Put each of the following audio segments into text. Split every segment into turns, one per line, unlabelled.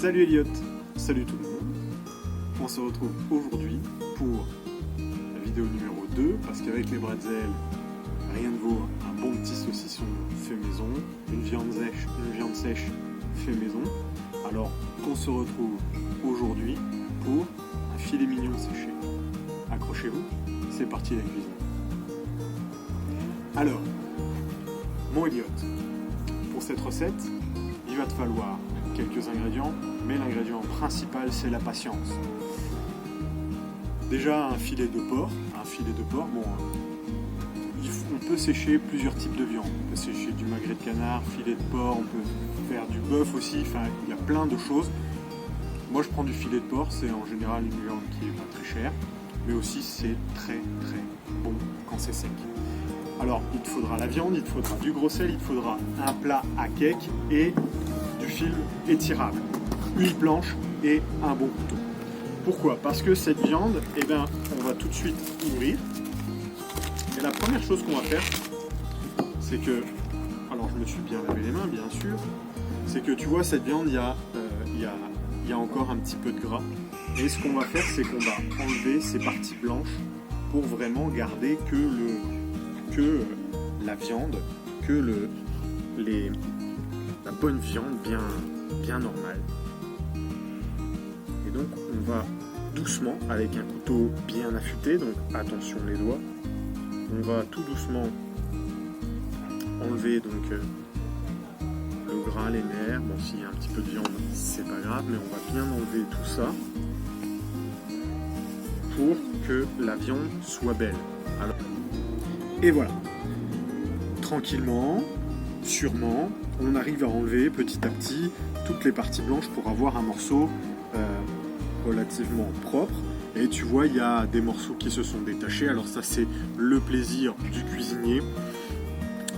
Salut Elliot, salut tout le monde. On se retrouve aujourd'hui pour la vidéo numéro 2 parce qu'avec les bretzels, rien ne vaut un bon petit saucisson fait maison, une viande sèche fait maison. Alors on se retrouve aujourd'hui pour un filet mignon séché. Accrochez-vous, c'est parti la cuisine. Alors, mon Elliot, pour cette recette, il va te falloir quelques ingrédients, mais l'ingrédient principal c'est la patience. Déjà un filet de porc, bon, on peut sécher plusieurs types de viande. On peut sécher du magret de canard, filet de porc, on peut faire du bœuf aussi, enfin il y a plein de choses. Moi je prends du filet de porc, c'est en général une viande qui est pas très chère, mais aussi c'est très bon quand c'est sec. Alors il te faudra la viande, il te faudra du gros sel, il te faudra un plat à cake et du fil étirable, huile blanche et un bon couteau. Pourquoi? Parce que cette viande, on va tout de suite ouvrir. Et la première chose qu'on va faire, c'est que, alors je me suis bien lavé les mains bien sûr, c'est que tu vois cette viande, il y a encore un petit peu de gras. Et ce qu'on va faire, c'est qu'on va enlever ces parties blanches pour vraiment garder que la viande, la bonne viande bien normale. Et donc on va doucement, avec un couteau bien affûté, donc attention les doigts, on va tout doucement enlever donc le gras, les nerfs. Bon, s'il y a un petit peu de viande, c'est pas grave, mais on va bien enlever tout ça pour que la viande soit belle. Alors, et voilà. Tranquillement, sûrement, on arrive à enlever petit à petit toutes les parties blanches pour avoir un morceau relativement propre. Et tu vois, il y a des morceaux qui se sont détachés. Alors ça, c'est le plaisir du cuisinier.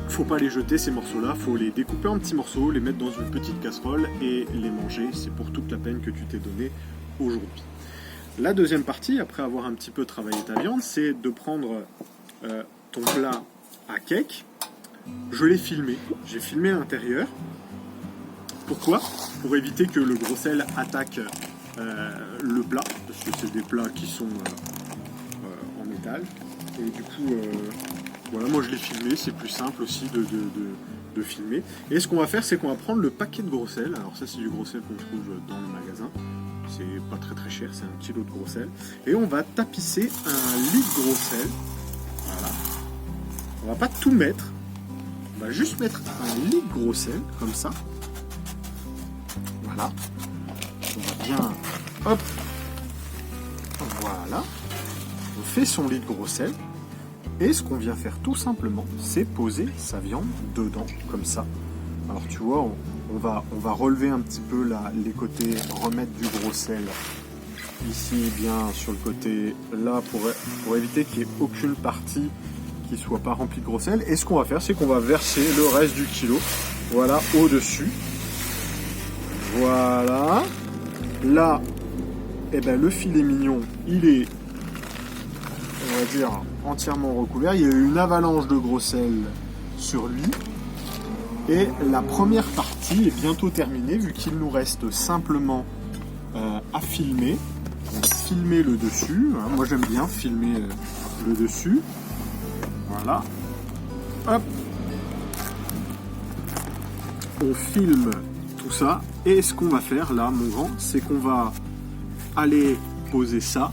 Faut pas les jeter ces morceaux-là, faut les découper en petits morceaux, les mettre dans une petite casserole et les manger. C'est pour toute la peine que tu t'es donné aujourd'hui. La deuxième partie, après avoir un petit peu travaillé ta viande, c'est de prendre ton plat à cake. Je l'ai filmé, j'ai filmé l'intérieur. Pourquoi? Pour éviter que le gros sel attaque le plat, parce que c'est des plats qui sont en métal. Et du coup, voilà, moi je l'ai filmé, c'est plus simple aussi de filmer. Et ce qu'on va faire, c'est qu'on va prendre le paquet de gros sel. Alors ça, c'est du gros sel qu'on trouve dans le magasin. C'est pas très cher, c'est 1 kilo de gros sel. Et on va tapisser 1 litre de gros sel. Voilà. On va pas tout mettre. On va juste mettre 1 litre de gros sel, comme ça. Voilà. On va bien... Hop. Voilà. On fait son litre de gros sel. Et ce qu'on vient faire tout simplement, c'est poser sa viande dedans, comme ça. Alors tu vois, on va relever un petit peu les côtés, remettre du gros sel ici bien sur le côté là pour éviter qu'il n'y ait aucune partie qui soit pas remplie de gros sel. Et ce qu'on va faire, c'est qu'on va verser le reste du kilo, voilà, au-dessus. Voilà. Là, le filet mignon, il est, on va dire, entièrement recouvert. Il y a eu une avalanche de gros sel sur lui. Et la première partie est bientôt terminée, vu qu'il nous reste simplement à filmer. On va filmer le dessus. Moi j'aime bien filmer le dessus. Voilà. Hop. On filme tout ça. Et ce qu'on va faire là, mon grand, c'est qu'on va aller poser ça.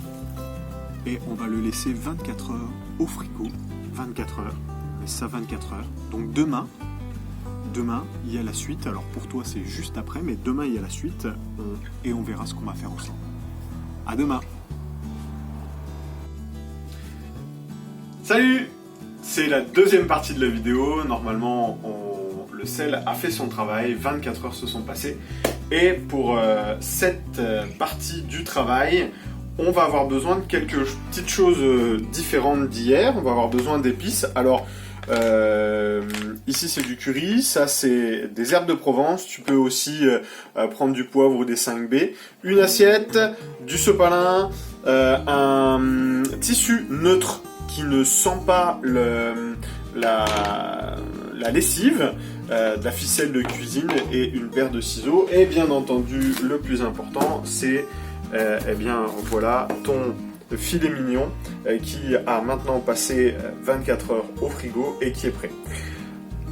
Et on va le laisser 24 heures au frigo. 24 heures. Et ça 24 heures. Donc demain, il y a la suite. Alors pour toi, c'est juste après, mais demain, il y a la suite. Et on verra ce qu'on va faire ensemble. À demain. Salut! C'est la deuxième partie de la vidéo. Normalement, le sel a fait son travail. 24 heures se sont passées. Et pour cette partie du travail, on va avoir besoin de quelques petites choses différentes d'hier. On va avoir besoin d'épices. Alors, ici c'est du curry, ça c'est des herbes de Provence. Tu peux aussi prendre du poivre ou des 5B. Une assiette, du sopalin, un tissu neutre qui ne sent pas la lessive, de la ficelle de cuisine et une paire de ciseaux. Et bien entendu, le plus important, c'est eh bien voilà ton filet mignon qui a maintenant passé 24 heures au frigo et qui est prêt.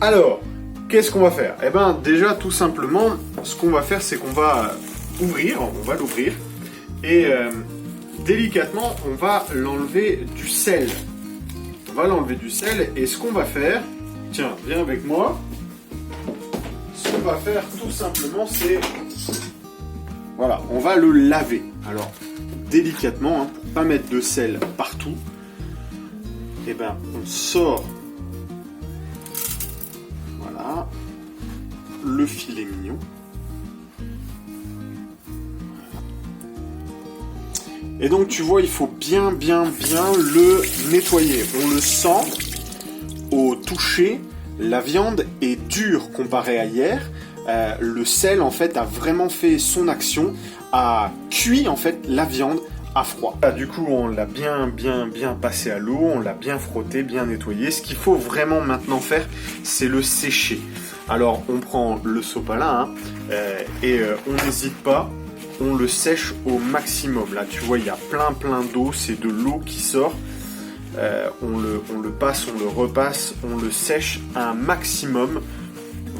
Alors, qu'est-ce qu'on va faire? Eh bien déjà tout simplement, ce qu'on va faire, c'est qu'on va l'ouvrir et délicatement, on va l'enlever du sel. On va l'enlever du sel et ce qu'on va faire, tiens, viens avec moi. Ce qu'on va faire tout simplement, c'est, voilà, on va le laver. Alors, délicatement, hein, pour pas mettre de sel partout, et ben, on sort, voilà, le filet mignon. Et donc tu vois, il faut bien le nettoyer. On le sent au toucher, la viande est dure comparée à hier. Le sel en fait a vraiment fait son action, a cuit en fait la viande à froid. Du coup on l'a bien passé à l'eau, on l'a bien frotté, bien nettoyé. Ce qu'il faut vraiment maintenant faire, c'est le sécher. Alors on prend le sopalin et on n'hésite pas. On le sèche au maximum. Là, tu vois, il y a plein d'eau. C'est de l'eau qui sort. On le passe, on le repasse, on le sèche un maximum.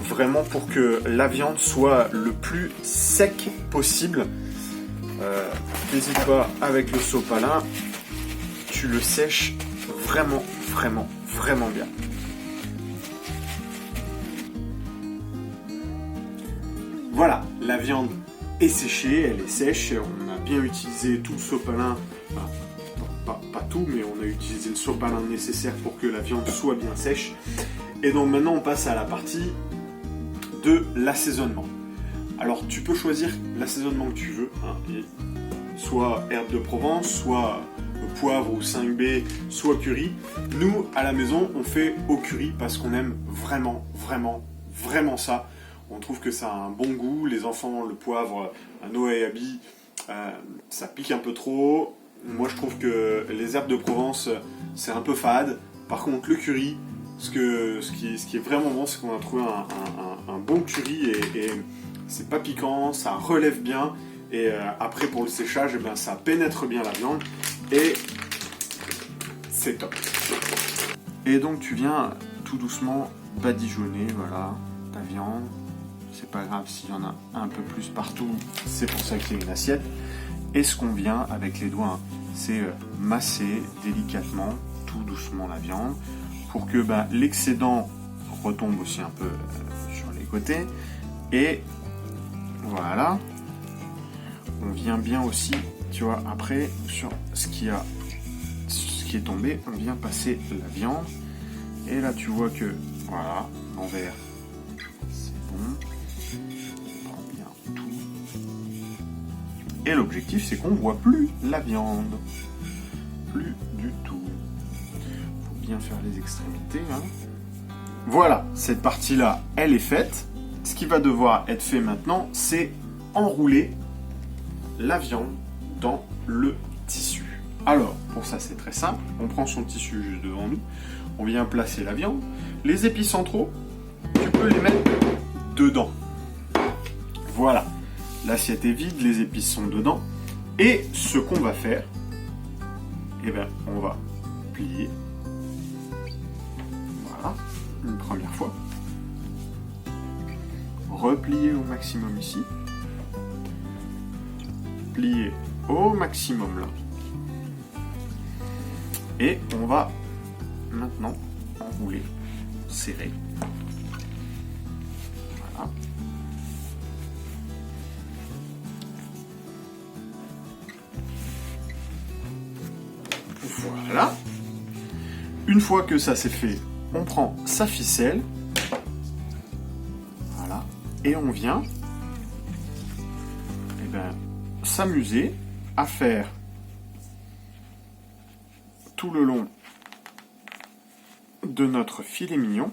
Vraiment pour que la viande soit le plus sec possible. N'hésite pas avec le sopalin. Tu le sèches vraiment bien. Voilà, la viande est séchée, elle est sèche, on a bien utilisé tout le sopalin, enfin, pas tout, mais on a utilisé le sopalin nécessaire pour que la viande soit bien sèche. Et donc maintenant on passe à la partie de l'assaisonnement. Alors tu peux choisir l'assaisonnement que tu veux, hein, soit herbe de Provence, soit poivre ou 5B, soit curry. Nous, à la maison, on fait au curry parce qu'on aime vraiment ça. On trouve que ça a un bon goût. Les enfants, le poivre, Noah et Abby, ça pique un peu trop. Moi, je trouve que les herbes de Provence, c'est un peu fade. Par contre, le curry, ce qui est vraiment bon, c'est qu'on a trouvé un bon curry et c'est pas piquant, ça relève bien. Et après, pour le séchage, eh bien, ça pénètre bien la viande et c'est top. Et donc, tu viens tout doucement badigeonner, voilà, ta viande. C'est pas grave s'il y en a un peu plus partout, c'est pour ça qu'il y a une assiette. Et ce qu'on vient avec les doigts, c'est masser délicatement, tout doucement la viande, pour que l'excédent retombe aussi un peu sur les côtés. Et voilà, on vient bien aussi, tu vois, après sur ce qui est tombé, on vient passer la viande. Et là tu vois que, voilà, l'envers, c'est bon. Et l'objectif, c'est qu'on ne voit plus la viande. Plus du tout. Faut bien faire les extrémités. Hein. Voilà, cette partie-là, elle est faite. Ce qui va devoir être fait maintenant, c'est enrouler la viande dans le tissu. Alors, pour ça, c'est très simple. On prend son tissu juste devant nous. On vient placer la viande. Les épis centraux, tu peux les mettre dedans. Voilà. L'assiette est vide, les épices sont dedans. Et ce qu'on va faire, eh bien, on va plier. Voilà, une première fois. Replier au maximum ici. Plier au maximum là. Et on va maintenant enrouler, serrer. Voilà. Voilà. Une fois que ça c'est fait, on prend sa ficelle. Voilà. Et on vient s'amuser à faire tout le long de notre filet mignon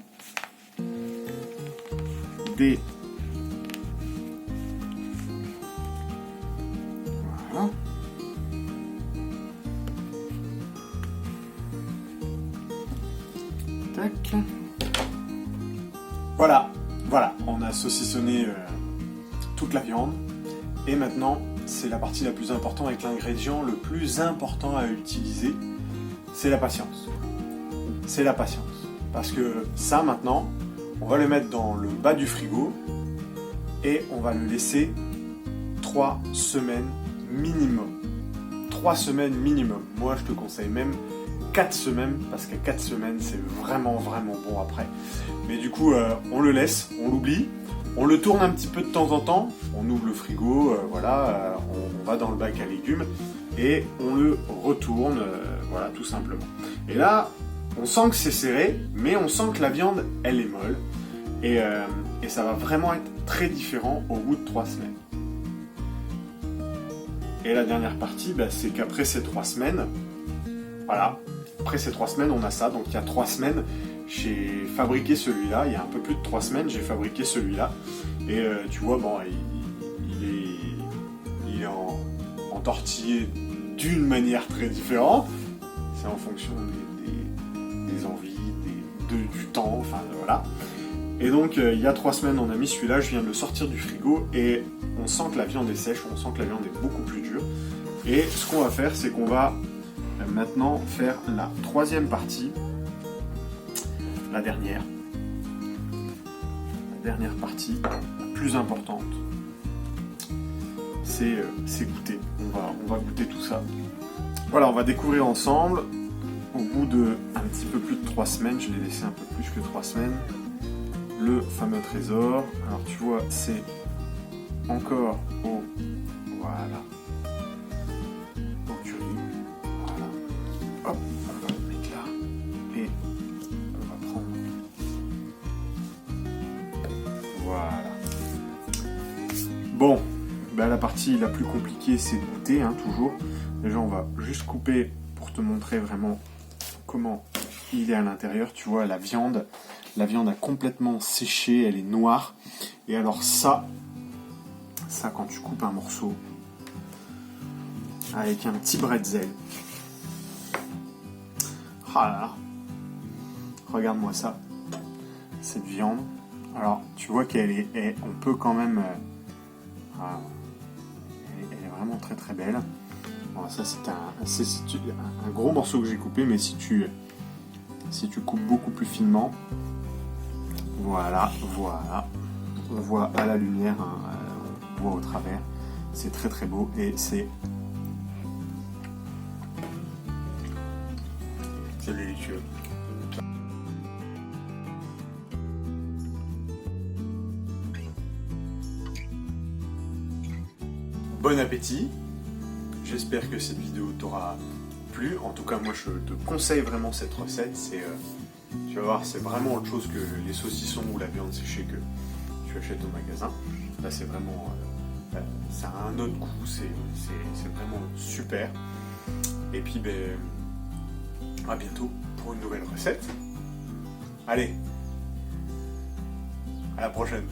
des voilà. Tac. Voilà, Voilà, on a saucissonné toute la viande. Et maintenant, c'est la partie la plus importante avec l'ingrédient le plus important à utiliser, c'est la patience. C'est la patience. Parce que ça, maintenant, on va le mettre dans le bas du frigo et on va le laisser 3 semaines minimum. 3 semaines minimum. Moi, je te conseille même 4 semaines, parce qu'à 4 semaines, c'est vraiment bon après. Mais du coup, on le laisse, on l'oublie, on le tourne un petit peu de temps en temps, on ouvre le frigo, voilà, on va dans le bac à légumes, et on le retourne, voilà, tout simplement. Et là, on sent que c'est serré, mais on sent que la viande, elle est molle, et ça va vraiment être très différent au bout de 3 semaines. Et la dernière partie, bah, c'est qu'après ces 3 semaines, voilà, après ces 3 semaines, on a ça. Donc il y a 3 semaines, j'ai fabriqué celui-là. Il y a un peu plus de 3 semaines, j'ai fabriqué celui-là. Et tu vois, bon, il est entortillé d'une manière très différente. C'est en fonction des envies, du temps, enfin voilà. Et donc il y a 3 semaines, on a mis celui-là. Je viens de le sortir du frigo et on sent que la viande est sèche, on sent que la viande est beaucoup plus dure. Et ce qu'on va faire, c'est qu'on va maintenant faire la 3e partie, la dernière partie, la plus importante, c'est goûter. On va goûter tout ça. Voilà, on va découvrir ensemble, au bout de un petit peu plus de 3 semaines, je l'ai laissé un peu plus que 3 semaines, le fameux trésor. Alors tu vois, c'est encore au... Voilà. Hop, on va le mettre là et on va prendre. Voilà. Bon, ben la partie la plus compliquée, c'est de goûter, hein, toujours. Déjà, on va juste couper pour te montrer vraiment comment il est à l'intérieur. Tu vois, la viande a complètement séché, elle est noire. Et alors ça, quand tu coupes un morceau avec un petit bretzel. Ah là là. Regarde-moi ça, cette viande. Alors, tu vois qu'elle est, on peut quand même, elle est vraiment très très belle. Bon, ça c'est un gros morceau que j'ai coupé, mais si tu coupes beaucoup plus finement, voilà, on voit à la lumière, hein, on voit au travers. C'est très très beau et c'est délicieux. Bon appétit. J'espère que cette vidéo t'aura plu. En tout cas, moi je te conseille vraiment cette recette. Tu vas voir, c'est vraiment autre chose que les saucissons ou la viande séchée que tu achètes au magasin. Là, c'est vraiment, ça a un autre goût. C'est vraiment super. Et puis, ben, à bientôt pour une nouvelle recette. Allez, à la prochaine.